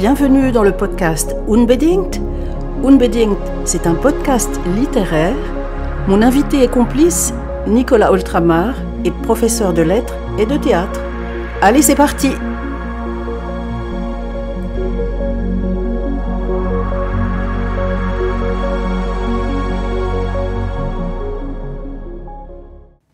Bienvenue dans le podcast Unbedingt. Unbedingt, c'est un podcast littéraire. Mon invité et complice, Nicolas Oltramar, est professeur de lettres et de théâtre. Allez, c'est parti!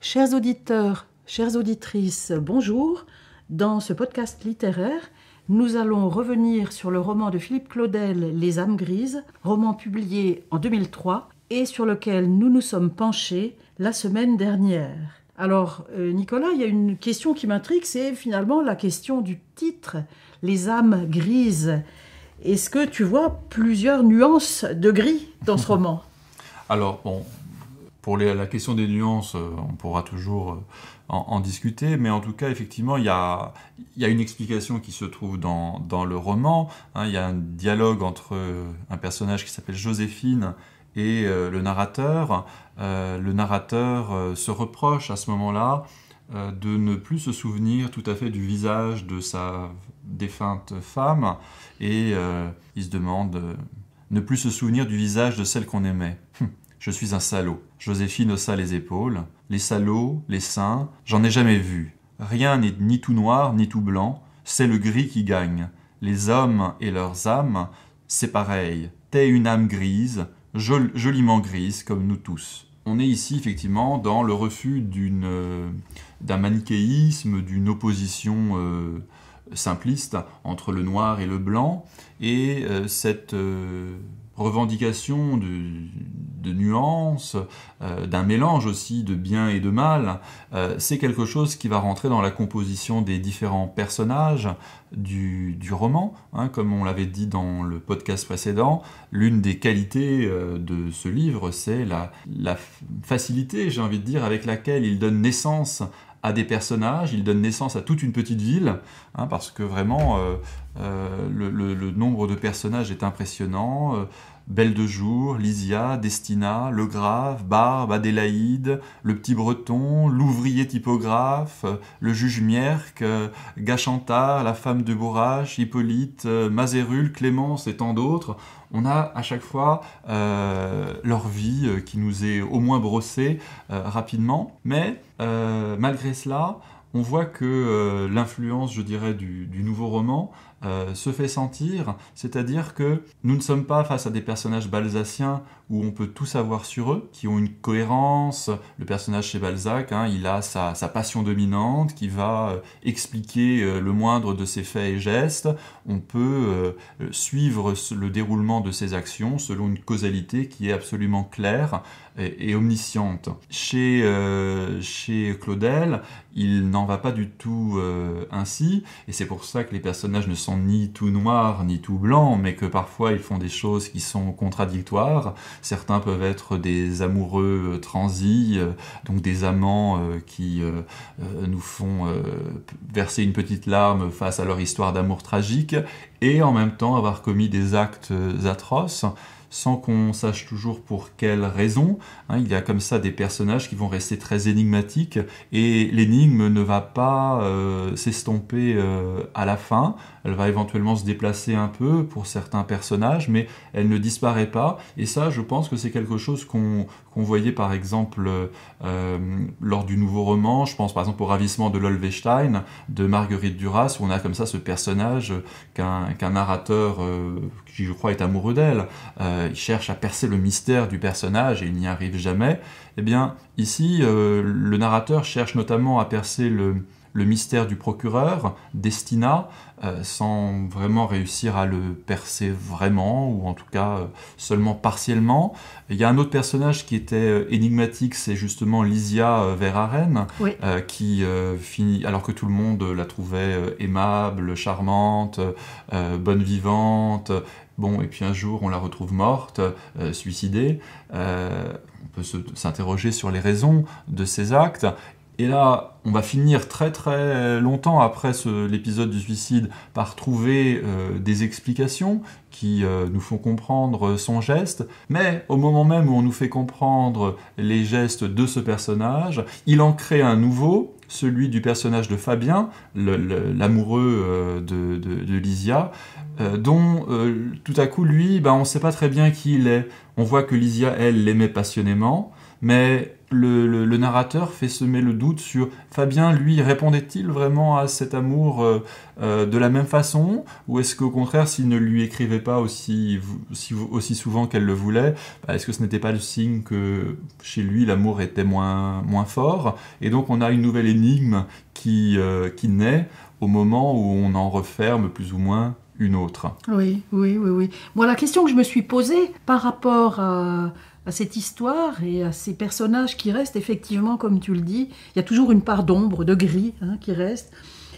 Chers auditeurs, chères auditrices, bonjour. Dans ce podcast littéraire, nous allons revenir sur le roman de Philippe Claudel, Les âmes grises, roman publié en 2003 et sur lequel nous nous sommes penchés la semaine dernière. Alors, Nicolas, il y a une question qui m'intrigue, c'est finalement la question du titre, Les âmes grises. Est-ce que tu vois plusieurs nuances de gris dans ce roman ? Alors, bon, pour la question des nuances, on pourra toujours en discuter, mais en tout cas, effectivement, il y a une explication qui se trouve dans le roman. Il y a un dialogue entre un personnage qui s'appelle Joséphine et le narrateur. Le narrateur se reproche à ce moment-là de ne plus se souvenir tout à fait du visage de sa défunte femme, et il se demande ne plus se souvenir du visage de celle qu'on aimait. Je suis un salaud. Joséphine haussa les épaules. Les salauds, les saints, j'en ai jamais vu. Rien n'est ni tout noir, ni tout blanc. C'est le gris qui gagne. Les hommes et leurs âmes, c'est pareil. T'es une âme grise, joliment grise, comme nous tous. On est ici, effectivement, dans le refus d'un manichéisme, d'une opposition simpliste entre le noir et le blanc, et cette revendication de nuances, d'un mélange aussi de bien et de mal, c'est quelque chose qui va rentrer dans la composition des différents personnages du roman. Comme on l'avait dit dans le podcast précédent, l'une des qualités de ce livre, c'est la facilité, j'ai envie de dire, avec laquelle il donne naissance à des personnages, il donne naissance à toute une petite ville, parce que vraiment le nombre de personnages est impressionnant. Belle de Jour, Lysia, Destina, Legrave, Barbe, Adélaïde, le petit Breton, l'ouvrier typographe, le juge Mierck, Gachantard, la femme de Bourrache, Hippolyte, Mazérul, Clémence et tant d'autres. On a à chaque fois leur vie qui nous est au moins brossée rapidement, mais malgré cela, on voit que l'influence, je dirais, du nouveau roman se fait sentir, c'est-à-dire que nous ne sommes pas face à des personnages balzaciens où on peut tout savoir sur eux, qui ont une cohérence. Le personnage chez Balzac, il a sa passion dominante qui va expliquer le moindre de ses faits et gestes. On peut suivre le déroulement de ses actions selon une causalité qui est absolument claire et omnisciente. Chez Claudel, il n'en va pas du tout ainsi, et c'est pour ça que les personnages ne sont ni tout noirs ni tout blancs, mais que parfois ils font des choses qui sont contradictoires. Certains peuvent être des amoureux transis, donc des amants qui nous font verser une petite larme face à leur histoire d'amour tragique, et en même temps avoir commis des actes atroces, sans qu'on sache toujours pour quelles raisons. Il y a comme ça des personnages qui vont rester très énigmatiques, et l'énigme ne va pas s'estomper à la fin. Elle va éventuellement se déplacer un peu pour certains personnages, mais elle ne disparaît pas. Et ça, je pense que c'est quelque chose qu'on voyait par exemple lors du nouveau roman. Je pense par exemple au Ravissement de Lolvestein de Marguerite Duras, où on a comme ça ce personnage qu'un narrateur qui, je crois, est amoureux d'elle. Il cherche à percer le mystère du personnage et il n'y arrive jamais. Eh bien, ici, le narrateur cherche notamment à percer le mystère du procureur, Destina, sans vraiment réussir à le percer vraiment, ou en tout cas seulement partiellement. Il y a un autre personnage qui était énigmatique, c'est justement Lysia Verhaeren, oui. Qui finit, alors que tout le monde la trouvait aimable, charmante, bonne vivante. Bon, et puis un jour, on la retrouve morte, suicidée. On peut s'interroger sur les raisons de ces actes. Et là, on va finir très très longtemps après l'épisode du suicide par trouver des explications qui nous font comprendre son geste. Mais au moment même où on nous fait comprendre les gestes de ce personnage, il en crée un nouveau, celui du personnage de Fabien, l'amoureux de Lysia, dont tout à coup, lui, on ne sait pas très bien qui il est. On voit que Lysia, elle, l'aimait passionnément, mais le narrateur fait semer le doute sur Fabien, lui, répondait-il vraiment à cet amour de la même façon, ou est-ce qu'au contraire, s'il ne lui écrivait pas aussi souvent qu'elle le voulait, est-ce que ce n'était pas le signe que chez lui l'amour était moins fort, et donc on a une nouvelle énigme qui naît au moment où on en referme plus ou moins une autre. Oui. Moi, la question que je me suis posée par rapport à cette histoire et à ces personnages qui restent, effectivement, comme tu le dis, il y a toujours une part d'ombre, de gris qui reste.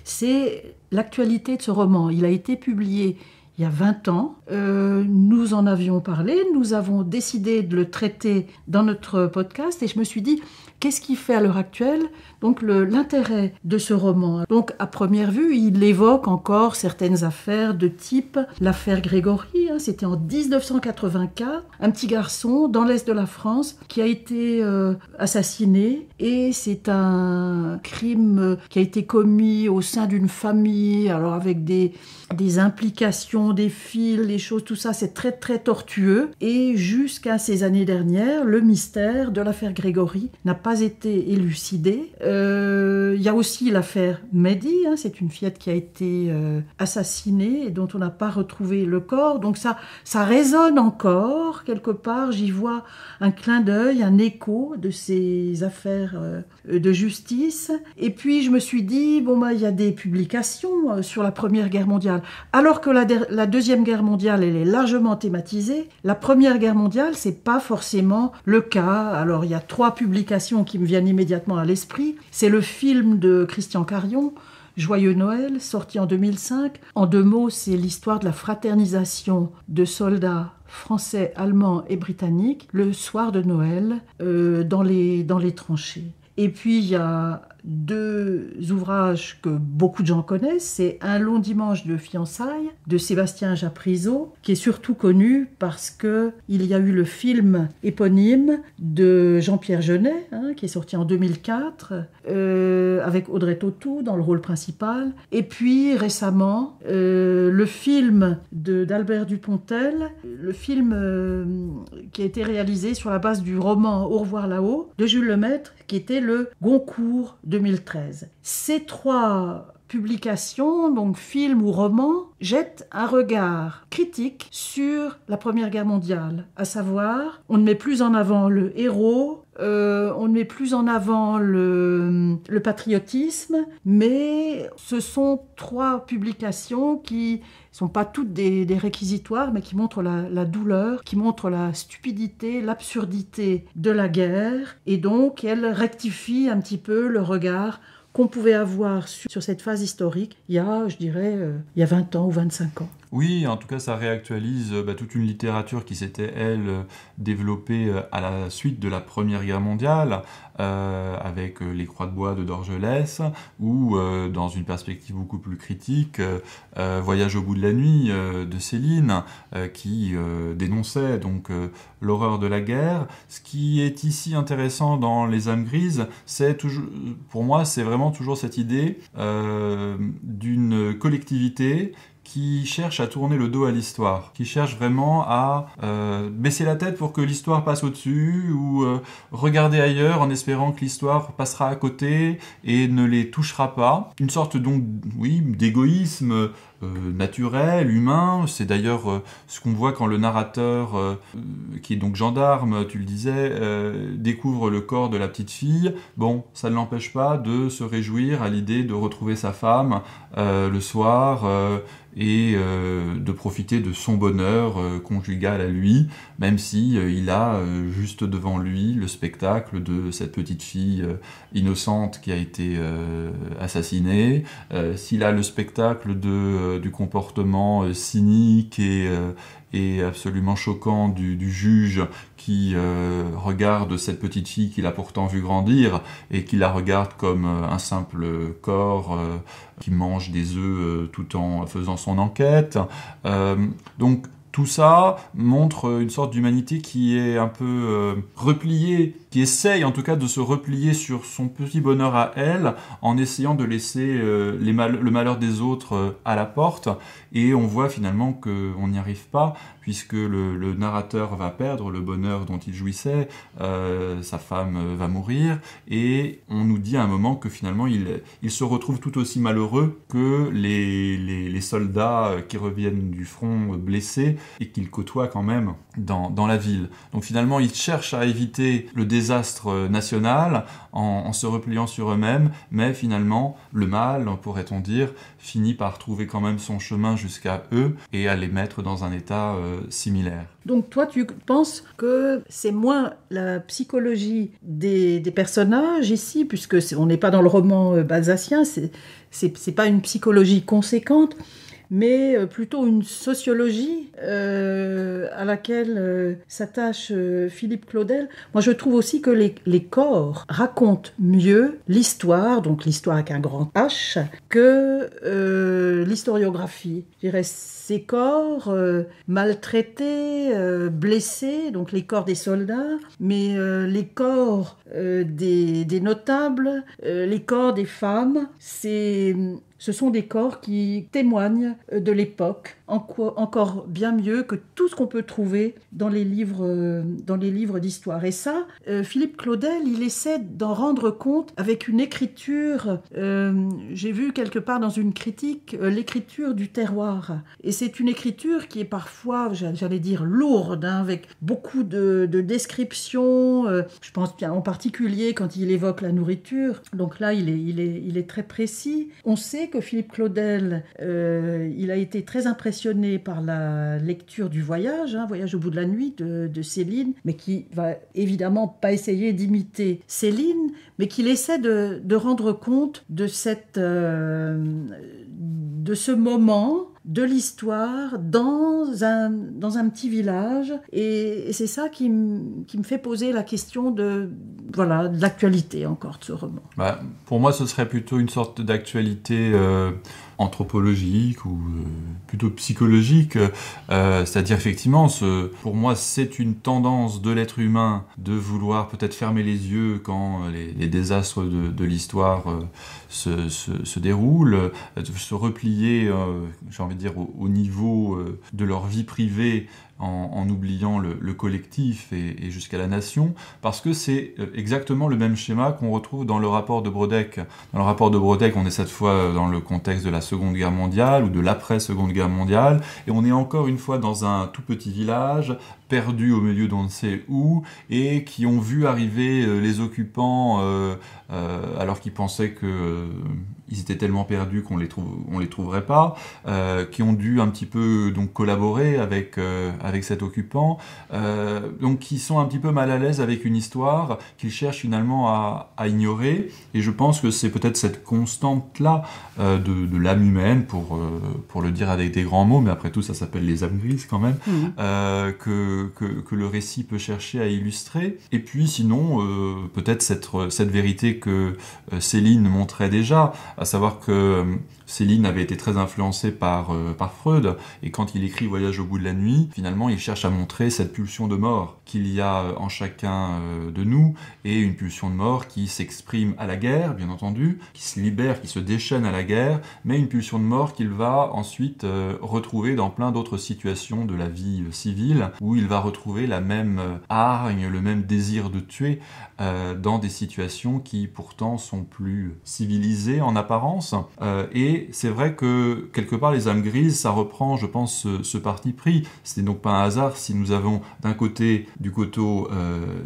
C'est l'actualité de ce roman. Il a été publié il y a 20 ans. Nous en avions parlé, nous avons décidé de le traiter dans notre podcast et je me suis dit, qu'est-ce qui fait à l'heure actuelle donc l'intérêt de ce roman? Donc à première vue, il évoque encore certaines affaires de type l'affaire Grégory, c'était en 1984, un petit garçon dans l'est de la France qui a été assassiné et c'est un crime qui a été commis au sein d'une famille, alors avec des implications, des fils, des choses, tout ça, c'est très très tortueux. Et jusqu'à ces années dernières, le mystère de l'affaire Grégory n'a pas été élucidé. Il y a aussi l'affaire Mehdi, c'est une fillette qui a été assassinée et dont on n'a pas retrouvé le corps. Donc ça résonne encore quelque part. J'y vois un clin d'œil, un écho de ces affaires de justice. Et puis je me suis dit, il y a des publications sur la Première Guerre mondiale. Alors que la Deuxième Guerre mondiale, elle est largement thématisée, la Première Guerre mondiale, c'est pas forcément le cas. Alors, il y a 3 publications qui me viennent immédiatement à l'esprit. C'est le film de Christian Carion, Joyeux Noël, sorti en 2005. En 2 mots, c'est l'histoire de la fraternisation de soldats français, allemands et britanniques le soir de Noël dans les tranchées. Et puis, il y a 2 ouvrages que beaucoup de gens connaissent. C'est Un long dimanche de fiançailles de Sébastien Japrisot, qui est surtout connu parce qu'il y a eu le film éponyme de Jean-Pierre Jeunet, qui est sorti en 2004, avec Audrey Tautou dans le rôle principal. Et puis récemment, le film d'Albert Dupontel, le film qui a été réalisé sur la base du roman Au revoir là-haut de Jules Lemaître, qui était le Goncourt 2013. Ces 3 publications, donc films ou romans, jettent un regard critique sur la Première Guerre mondiale. À savoir, on ne met plus en avant le héros, on ne met plus en avant le patriotisme, mais ce sont 3 publications qui ne sont pas toutes des réquisitoires, mais qui montrent la douleur, qui montrent la stupidité, l'absurdité de la guerre, et donc elles rectifient un petit peu le regard qu'on pouvait avoir sur cette phase historique il y a, je dirais, il y a 20 ans ou 25 ans. Oui, en tout cas, ça réactualise toute une littérature qui s'était, elle, développée à la suite de la Première Guerre mondiale, avec Les Croix de bois de Dorgelès, ou, dans une perspective beaucoup plus critique, Voyage au bout de la nuit de Céline, qui dénonçait donc l'horreur de la guerre. Ce qui est ici intéressant dans Les âmes grises, c'est toujours, pour moi, c'est vraiment toujours cette idée d'une collectivité qui cherche à tourner le dos à l'histoire, qui cherche vraiment à baisser la tête pour que l'histoire passe au-dessus, ou regarder ailleurs en espérant que l'histoire passera à côté et ne les touchera pas. Une sorte donc, oui, d'égoïsme naturel, humain. C'est d'ailleurs ce qu'on voit quand le narrateur, qui est donc gendarme, tu le disais, découvre le corps de la petite fille. Bon, ça ne l'empêche pas de se réjouir à l'idée de retrouver sa femme le soir, et de profiter de son bonheur conjugal à lui, même si il a juste devant lui le spectacle de cette petite fille innocente qui a été assassinée, s'il a le spectacle du comportement cynique et absolument choquant du juge qui regarde cette petite fille qu'il a pourtant vu grandir et qui la regarde comme un simple corps qui mange des œufs tout en faisant son enquête. Donc tout ça montre une sorte d'humanité qui est un peu repliée qui essaye en tout cas de se replier sur son petit bonheur à elle, en essayant de laisser le malheur des autres à la porte, et on voit finalement qu'on n'y arrive pas, puisque le narrateur va perdre le bonheur dont il jouissait, sa femme va mourir, et on nous dit à un moment que finalement il se retrouve tout aussi malheureux que les soldats qui reviennent du front blessés et qu'il côtoie quand même dans la ville. Donc finalement ils cherchent à éviter le désastre national en se repliant sur eux-mêmes, mais finalement le mal, pourrait-on dire, finit par trouver quand même son chemin jusqu'à eux et à les mettre dans un état similaire. Donc toi, tu penses que c'est moins la psychologie des personnages ici, puisque on n'est pas dans le roman balzacien, c'est pas une psychologie conséquente, mais plutôt une sociologie à laquelle s'attache Philippe Claudel. Moi, je trouve aussi que les corps racontent mieux l'histoire, donc l'histoire avec un grand H, que l'historiographie. Je dirais, ces corps maltraités, blessés, donc les corps des soldats, mais les corps des notables, les corps des femmes, ce sont des corps qui témoignent de l'époque, encore bien mieux que tout ce qu'on peut trouver dans les livres d'histoire. Et ça, Philippe Claudel, il essaie d'en rendre compte avec une écriture, j'ai vu quelque part dans une critique, l'écriture du terroir. Et c'est une écriture qui est parfois, j'allais dire, lourde, hein, avec beaucoup de descriptions. Je pense bien en particulier quand il évoque la nourriture. Donc là, il est très précis. On sait que Philippe Claudel, il a été très impressionné par la lecture du Voyage, Voyage au bout de la nuit de Céline, mais qui va évidemment pas essayer d'imiter Céline, mais qu'il essaie de rendre compte de ce moment de l'histoire dans un petit village, et c'est ça qui me fait poser la question de l'actualité encore de ce roman. Pour moi, ce serait plutôt une sorte d'actualité anthropologique ou plutôt psychologique, c'est-à-dire effectivement, pour moi, c'est une tendance de l'être humain de vouloir peut-être fermer les yeux quand les désastres de l'histoire se déroulent, de se replier, j'ai envie de dire, au niveau de leur vie privée, en oubliant le collectif et jusqu'à la nation, parce que c'est exactement le même schéma qu'on retrouve dans le rapport de Brodeck. Dans le rapport de Brodeck, on est cette fois dans le contexte de la Seconde Guerre mondiale ou de l'après-Seconde Guerre mondiale, et on est encore une fois dans un tout petit village, perdu au milieu d'on ne sait où, et qui ont vu arriver les occupants alors qu'ils pensaient ils étaient tellement perdus qu'on les trouverait pas, qui ont dû un petit peu donc collaborer avec cet occupant, donc qui sont un petit peu mal à l'aise avec une histoire qu'ils cherchent finalement à ignorer. Et je pense que c'est peut-être cette constante-là de l'âme humaine, pour le dire avec des grands mots, mais après tout ça s'appelle les âmes grises quand même, que le récit peut chercher à illustrer. Et puis sinon, peut-être cette vérité que Céline montrait déjà, à savoir que Céline avait été très influencée par Freud, et quand il écrit Voyage au bout de la nuit, finalement il cherche à montrer cette pulsion de mort qu'il y a en chacun de nous, et une pulsion de mort qui s'exprime à la guerre, bien entendu, qui se libère, qui se déchaîne à la guerre, mais une pulsion de mort qu'il va ensuite retrouver dans plein d'autres situations de la vie civile, où il va retrouver la même hargne, le même désir de tuer, dans des situations qui pourtant sont plus civilisées en apparence. Et c'est vrai que quelque part les âmes grises, ça reprend, je pense, ce parti pris. C'était donc pas un hasard si nous avons d'un côté du coteau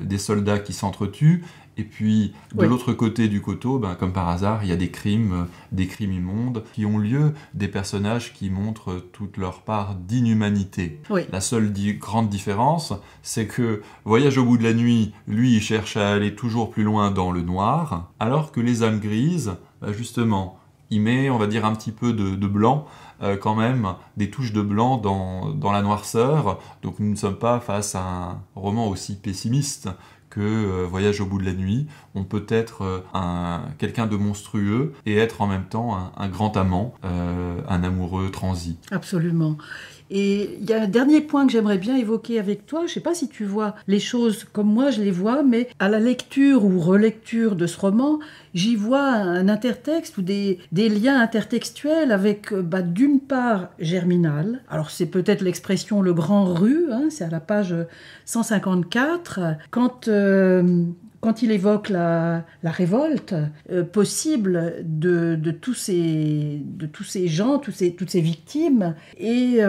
des soldats qui s'entretuent, et puis de l'autre côté du coteau, comme par hasard, il y a des crimes immondes qui ont lieu, des personnages qui montrent toute leur part d'inhumanité. Oui. La seule grande différence, c'est que Voyage au bout de la nuit, lui, il cherche à aller toujours plus loin dans le noir, alors que les âmes grises, justement, il met, on va dire, un petit peu de blanc, quand même, des touches de blanc dans la noirceur. Donc nous ne sommes pas face à un roman aussi pessimiste que Voyage au bout de la nuit. On peut être quelqu'un de monstrueux et être en même temps un grand amant, un amoureux transi. Absolument. Et il y a un dernier point que j'aimerais bien évoquer avec toi. Je ne sais pas si tu vois les choses comme moi je les vois, mais à la lecture ou relecture de ce roman, j'y vois un intertexte ou des liens intertextuels avec, d'une part, Germinal. Alors c'est peut-être l'expression le grand rue, hein, c'est à la page 154, quand il évoque la révolte possible de tous ces gens, toutes ces victimes, et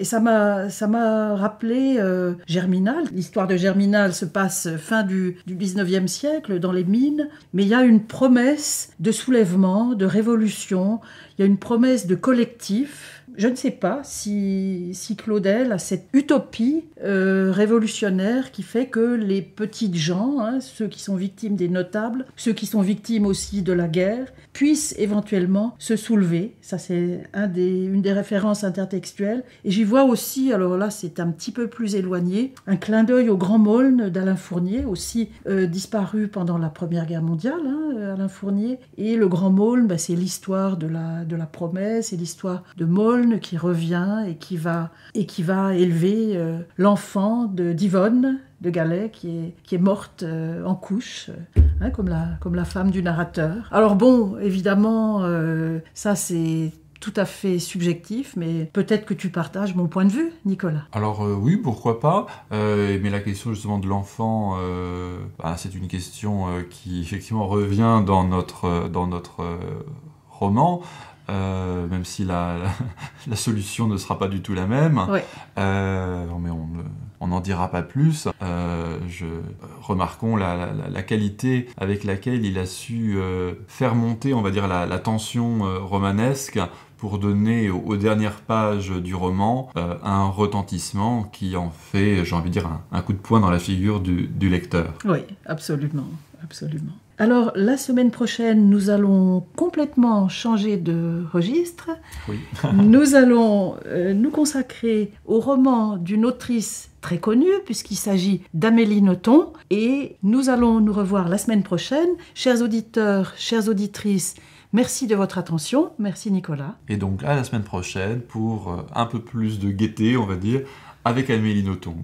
ça m'a rappelé Germinal. L'histoire de Germinal se passe fin du 19e siècle dans les mines, mais il y a une promesse de soulèvement, de révolution, il y a une promesse de collectif. Je ne sais pas si Claudel a cette utopie révolutionnaire qui fait que les petites gens, hein, ceux qui sont victimes des notables, ceux qui sont victimes aussi de la guerre, puissent éventuellement se soulever. Ça, c'est une des références intertextuelles. Et j'y vois aussi, alors là, c'est un petit peu plus éloigné, un clin d'œil au Grand Maulne d'Alain Fournier, aussi disparu pendant la Première Guerre mondiale, hein, Alain Fournier. Et le Grand Maulne, c'est l'histoire de la promesse, c'est l'histoire de Maulne qui revient et qui va élever l'enfant d'Yvonne de Galais qui est morte en couche, hein, comme la femme du narrateur. Alors bon, évidemment, ça c'est tout à fait subjectif, mais peut-être que tu partages mon point de vue, Nicolas. Alors oui, pourquoi pas, mais la question justement de l'enfant, c'est une question qui effectivement revient dans notre roman. Même si la solution ne sera pas du tout la même. Ouais. Mais on n'en dira pas plus. Remarquons la qualité avec laquelle il a su faire monter, on va dire, la tension romanesque pour donner aux dernières pages du roman un retentissement qui en fait, j'ai envie de dire, un coup de poing dans la figure du lecteur. Oui, absolument, absolument. Alors, la semaine prochaine, nous allons complètement changer de registre. Oui. Nous allons nous consacrer au roman d'une autrice très connue, puisqu'il s'agit d'Amélie Nothomb. Et nous allons nous revoir la semaine prochaine. Chers auditeurs, chères auditrices, merci de votre attention. Merci Nicolas. Et donc, à la semaine prochaine pour un peu plus de gaieté, on va dire, avec Amélie Nothomb.